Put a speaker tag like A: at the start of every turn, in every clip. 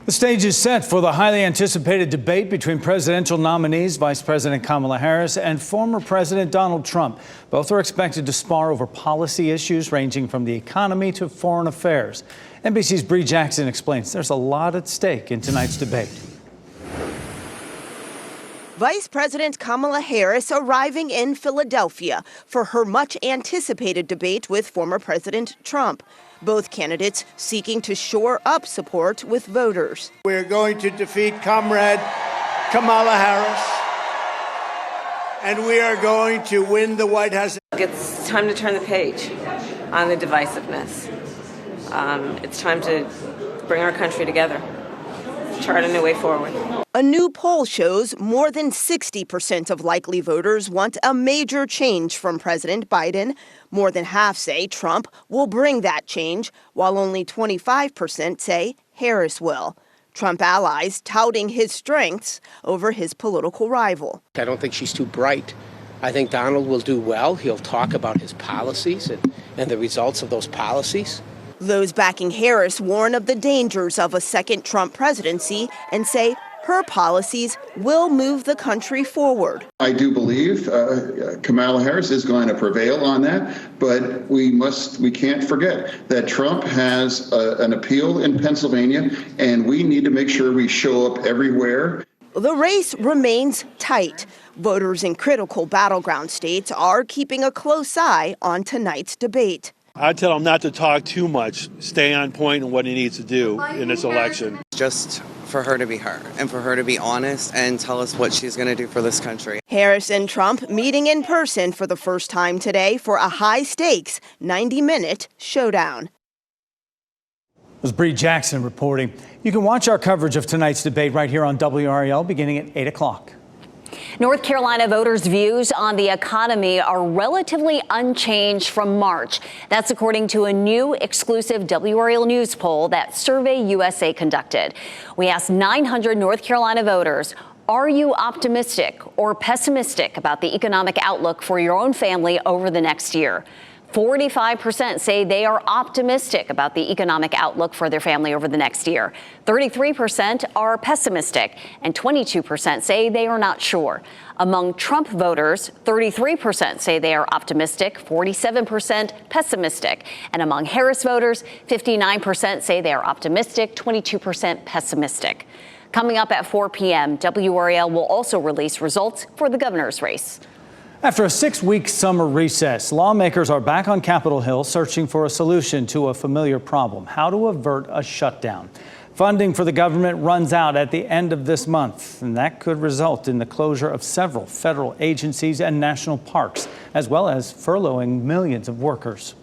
A: The stage is set for the highly anticipated debate between presidential nominees Vice President Kamala Harris and former President Donald Trump. Both are expected to spar over policy issues ranging from the economy to foreign affairs. NBC's Bree Jackson explains there's a lot at stake in tonight's debate.
B: Vice President Kamala Harris arriving in Philadelphia for her much-anticipated debate with former President Trump. Both candidates seeking to shore up support with voters.
C: We're going to defeat Comrade Kamala Harris, and we are going to win the White House.
D: It's time to turn the page on the divisiveness. It's time to bring our country together, chart a new way forward.
B: A new poll shows more than 60% of likely voters want a major change from President Biden. More than half say Trump will bring that change, while only 25% say Harris will. Trump allies touting his strengths over his political rival.
E: I don't think she's too bright. I think Donald will do well. He'll talk about his policies and the results of those policies.
B: Those backing Harris warn of the dangers of a second Trump presidency and say her policies will move the country forward.
F: I do believe Kamala Harris is going to prevail on that, but we can't forget that Trump has an appeal in Pennsylvania, and we need to make sure we show up everywhere.
B: The race remains tight. Voters in critical battleground states are keeping a close eye on tonight's debate.
G: I tell him not to talk too much, stay on point on what he needs to do in this election.
H: Just for her to be her and for her to be honest and tell us what she's going to do for this country.
B: Harris and Trump meeting in person for the first time today for a high-stakes 90-minute showdown.
A: It was Bree Jackson reporting. You can watch our coverage of tonight's debate right here on WRAL beginning at 8 o'clock.
I: North Carolina voters' views on the economy are relatively unchanged from March. That's according to a new exclusive WRAL News poll that Survey USA conducted. We asked 900 North Carolina voters, are you optimistic or pessimistic about the economic outlook for your own family over the next year? 45% say they are optimistic about the economic outlook for their family over the next year. 33% are pessimistic, and 22% say they are not sure. Among Trump voters, 33% say they are optimistic, 47% pessimistic. And among Harris voters, 59% say they are optimistic, 22% pessimistic. Coming up at 4 p.m., WRAL will also release results for the governor's race.
A: After a 6-week summer recess, lawmakers are back on Capitol Hill searching for a solution to a familiar problem: how to avert a shutdown. Funding for the government runs out at the end of this month, and that could result in the closure of several federal agencies and national parks, as well as furloughing millions of workers.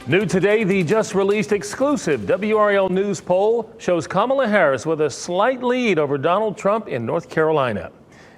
J: New today, the just-released exclusive WRAL News poll shows Kamala Harris with a slight lead over Donald Trump in North Carolina.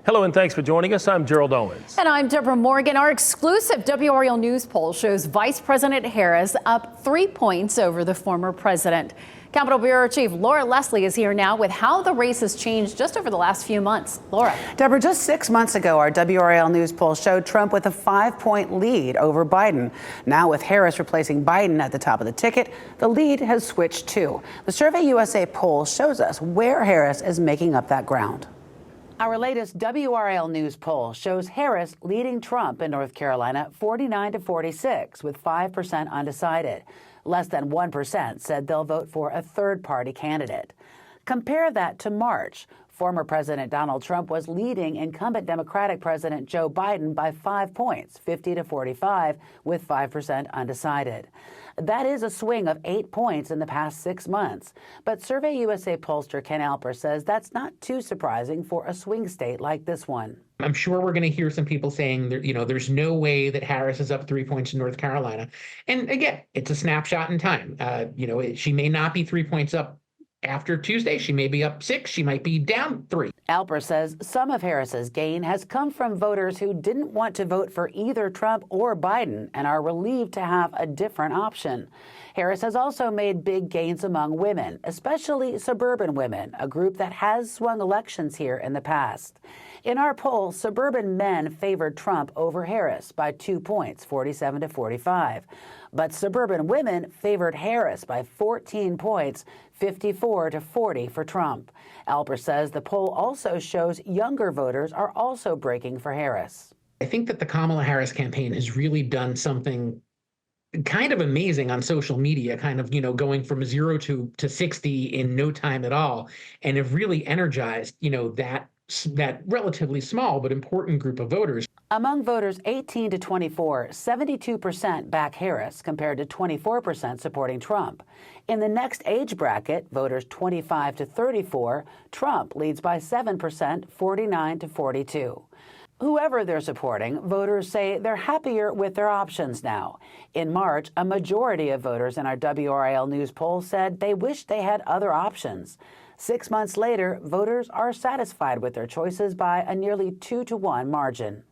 J: Hello and thanks for joining us. I'm Gerald Owens.
K: And I'm Deborah Morgan. Our exclusive WRAL News poll shows Vice President Harris up 3 points over the former president. Capitol Bureau Chief Laura Leslie is here now with how the race has changed just over the last few months. Laura.
L: Deborah, just 6 months ago, our WRAL News poll showed Trump with a 5-point lead over Biden. Now, with Harris replacing Biden at the top of the ticket, the lead has switched too. The Survey USA poll shows us where Harris is making up that ground. Our latest WRAL News poll shows Harris leading Trump in North Carolina 49-46 with 5% undecided. Less than 1% said they'll vote for a third-party candidate. Compare that to March. Former President Donald Trump was leading incumbent Democratic President Joe Biden by 5 points, 50-45, with 5% undecided. That is a swing of 8 points in the past 6 months. But Survey USA pollster Ken Alper says that's not too surprising for a swing state like this one.
M: I'm sure we're going to hear some people saying, there's no way that Harris is up 3 points in North Carolina. And again, it's a snapshot in time. She may not be 3 points up after Tuesday. She may be up 6. She might be down 3.
L: Alper says some of Harris's gain has come from voters who didn't want to vote for either Trump or Biden and are relieved to have a different option. Harris has also made big gains among women, especially suburban women, a group that has swung elections here in the past. In our poll, suburban men favored Trump over Harris by 2 points, 47-45. But suburban women favored Harris by 14 points, 54-40 for Trump. Alper says the poll also shows younger voters are also breaking for Harris.
M: I think that the Kamala Harris campaign has really done something kind of amazing on social media, kind of, going from 0 to 60 in no time at all, and have really energized, that relatively small but important group of voters.
L: Among voters 18 to 24, 72% back Harris compared to 24% supporting Trump. In the next age bracket, voters 25 to 34, Trump leads by 7%, 49 to 42. Whoever they're supporting, voters say they're happier with their options now. In March, a majority of voters in our WRAL News poll said they wish they had other options. 6 months later, voters are satisfied with their choices by a nearly 2-to-1 margin.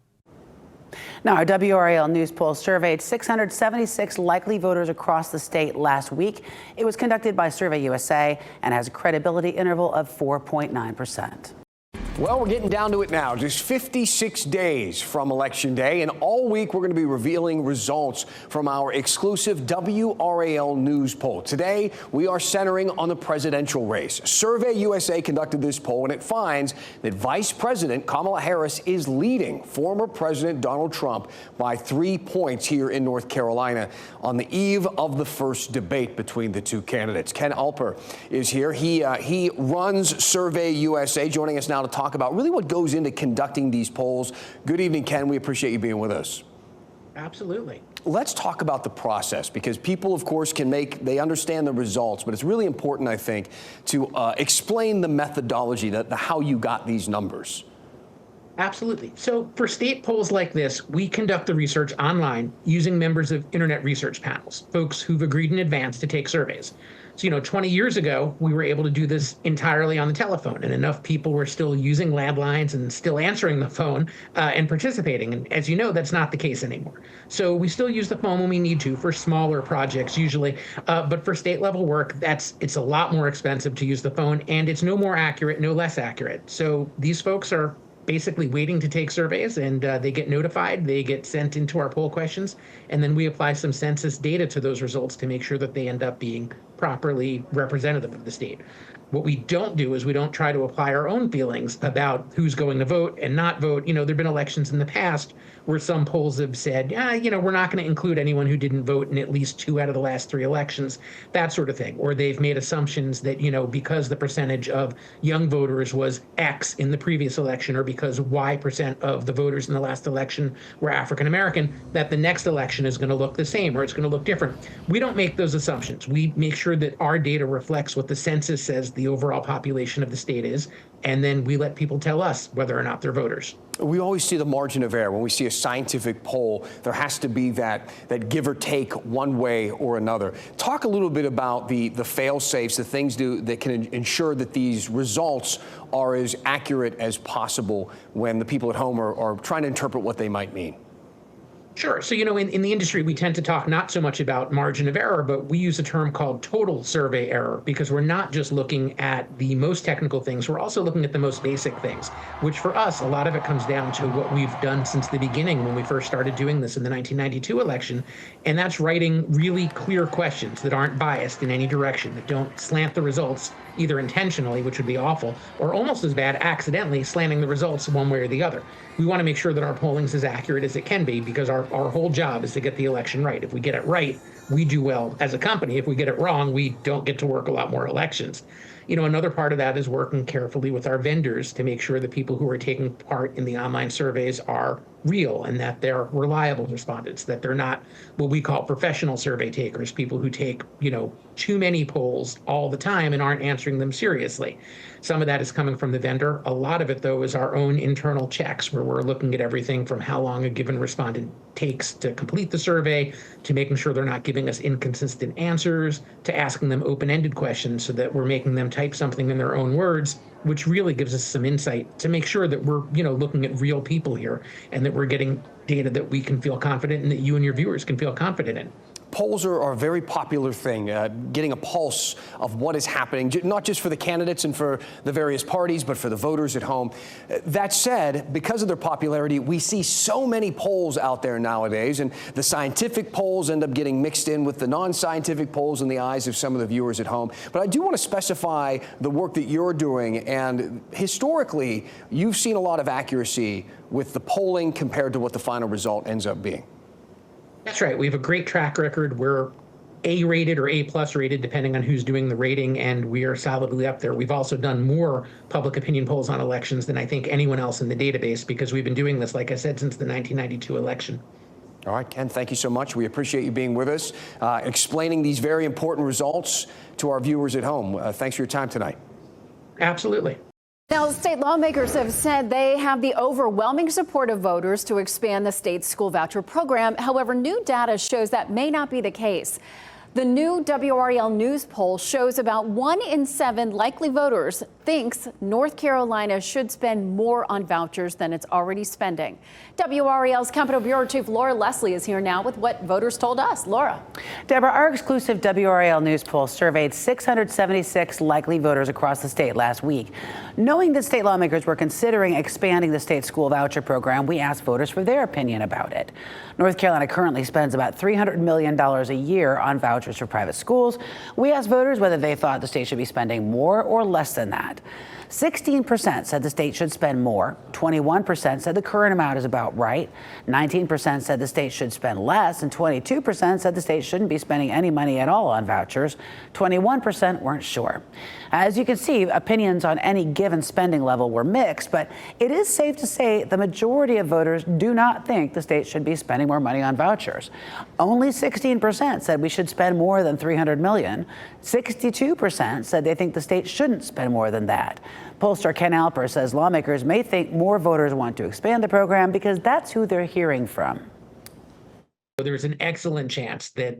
L: Now, our WRAL News poll surveyed 676 likely voters across the state last week. It was conducted by Survey USA and has a credibility interval of 4.9%.
N: Well, we're getting down to it now. Just 56 days from Election Day, and all week we're going to be revealing results from our exclusive WRAL News poll. Today, we are centering on the presidential race. Survey USA conducted this poll, and it finds that Vice President Kamala Harris is leading former President Donald Trump by 3 points here in North Carolina on the eve of the first debate between the two candidates. Ken Alper is here. He runs Survey USA, joining us now to talk about really what goes into conducting these polls. Good evening, Ken. We appreciate you being with us.
M: Absolutely.
N: Let's talk about the process, because people, of course, they understand the results, but it's really important, I think, to explain the methodology, how you got these numbers.
M: Absolutely. So for state polls like this, we conduct the research online using members of internet research panels, folks who've agreed in advance to take surveys. So, 20 years ago, we were able to do this entirely on the telephone, and enough people were still using landlines and still answering the phone and participating. And as you know, that's not the case anymore. So we still use the phone when we need to for smaller projects usually. But for state level work, it's a lot more expensive to use the phone, and it's no more accurate, no less accurate. So these folks are basically waiting to take surveys, and they get notified, they get sent into our poll questions, and then we apply some census data to those results to make sure that they end up being properly representative of the state. What we don't do is we don't try to apply our own feelings about who's going to vote and not vote. There've been elections in the past where some polls have said, we're not going to include anyone who didn't vote in at least 2 out of the last 3 elections, that sort of thing. Or they've made assumptions that, because the percentage of young voters was X in the previous election, or because Y% of the voters in the last election were African American, that the next election is going to look the same or it's going to look different. We don't make those assumptions. We make sure that our data reflects what the census says the overall population of the state is, and then we let people tell us whether or not they're voters.
N: We always see the margin of error. When we see a scientific poll, there has to be that give or take one way or another. Talk a little bit about the fail-safes, the things that can ensure that these results are as accurate as possible when the people at home are trying to interpret what they might mean.
M: Sure. So, in the industry, we tend to talk not so much about margin of error, but we use a term called total survey error, because we're not just looking at the most technical things. We're also looking at the most basic things, which for us, a lot of it comes down to what we've done since the beginning when we first started doing this in the 1992 election. And that's writing really clear questions that aren't biased in any direction, that don't slant the results either intentionally, which would be awful, or almost as bad, accidentally slanting the results one way or the other. We want to make sure that our polling is as accurate as it can be, because our whole job is to get the election right. If we get it right, we do well as a company. If we get it wrong, we don't get to work a lot more elections. Another part of that is working carefully with our vendors to make sure that people who are taking part in the online surveys are real and that they're reliable respondents, that they're not what we call professional survey takers, people who take, too many polls all the time and aren't answering them seriously. Some of that is coming from the vendor. A lot of it, though, is our own internal checks, where we're looking at everything from how long a given respondent takes to complete the survey, to making sure they're not giving us inconsistent answers, to asking them open-ended questions so that we're making them type something in their own words, which really gives us some insight to make sure that we're, looking at real people here, and that we're getting data that we can feel confident in, that you and your viewers can feel confident in.
N: polls are a very popular thing, getting a pulse of what is happening, not just for the candidates and for the various parties, but for the voters at home. That said, because of their popularity, we see so many polls out there nowadays, and the scientific polls end up getting mixed in with the non-scientific polls in the eyes of some of the viewers at home. But I do want to specify the work that you're doing, and historically, you've seen a lot of accuracy with the polling compared to what the final result ends up being.
M: That's right. We have a great track record. We're A-rated or A-plus rated, depending on who's doing the rating, and we are solidly up there. We've also done more public opinion polls on elections than I think anyone else in the database, because we've been doing this, like I said, since the 1992 election.
N: All right, Ken, thank you so much. We appreciate you being with us, explaining these very important results to our viewers at home. Thanks for your time tonight.
M: Absolutely.
K: Now, state lawmakers have said they have the overwhelming support of voters to expand the state's school voucher program. However, new data shows that may not be the case. The new WRAL News poll shows about 1 in 7 likely voters thinks North Carolina should spend more on vouchers than it's already spending. WRAL's Capitol Bureau Chief Laura Leslie is here now with what voters told us. Laura.
L: Deborah, our exclusive WRAL News poll surveyed 676 likely voters across the state last week. Knowing that state lawmakers were considering expanding the state school voucher program, we asked voters for their opinion about it. North Carolina currently spends about $300 million a year on vouchers for private schools. We asked voters whether they thought the state should be spending more or less than that. 16% said the state should spend more. 21% said the current amount is about right. 19% said the state should spend less, and 22% said the state shouldn't be spending any money at all on vouchers. 21% weren't sure. As you can see, opinions on any given spending level were mixed, but it is safe to say the majority of voters do not think the state should be spending more money on vouchers. Only 16% said we should spend more than $300 million. 62% said they think the state shouldn't spend more than that. Pollster Ken Alper says lawmakers may think more voters want to expand the program because that's who they're hearing from.
M: There's an excellent chance that,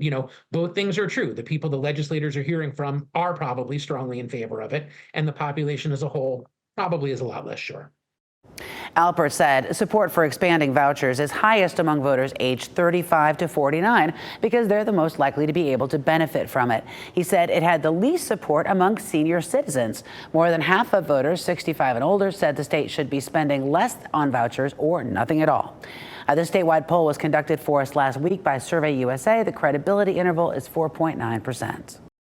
M: both things are true. The people the legislators are hearing from are probably strongly in favor of it, and the population as a whole probably is a lot less sure.
L: Alpert said support for expanding vouchers is highest among voters aged 35 to 49 because they're the most likely to be able to benefit from it. He said it had the least support among senior citizens. More than half of voters 65 and older said the state should be spending less on vouchers or nothing at all. The statewide poll was conducted for us last week by Survey USA. The credibility interval is 4.9%.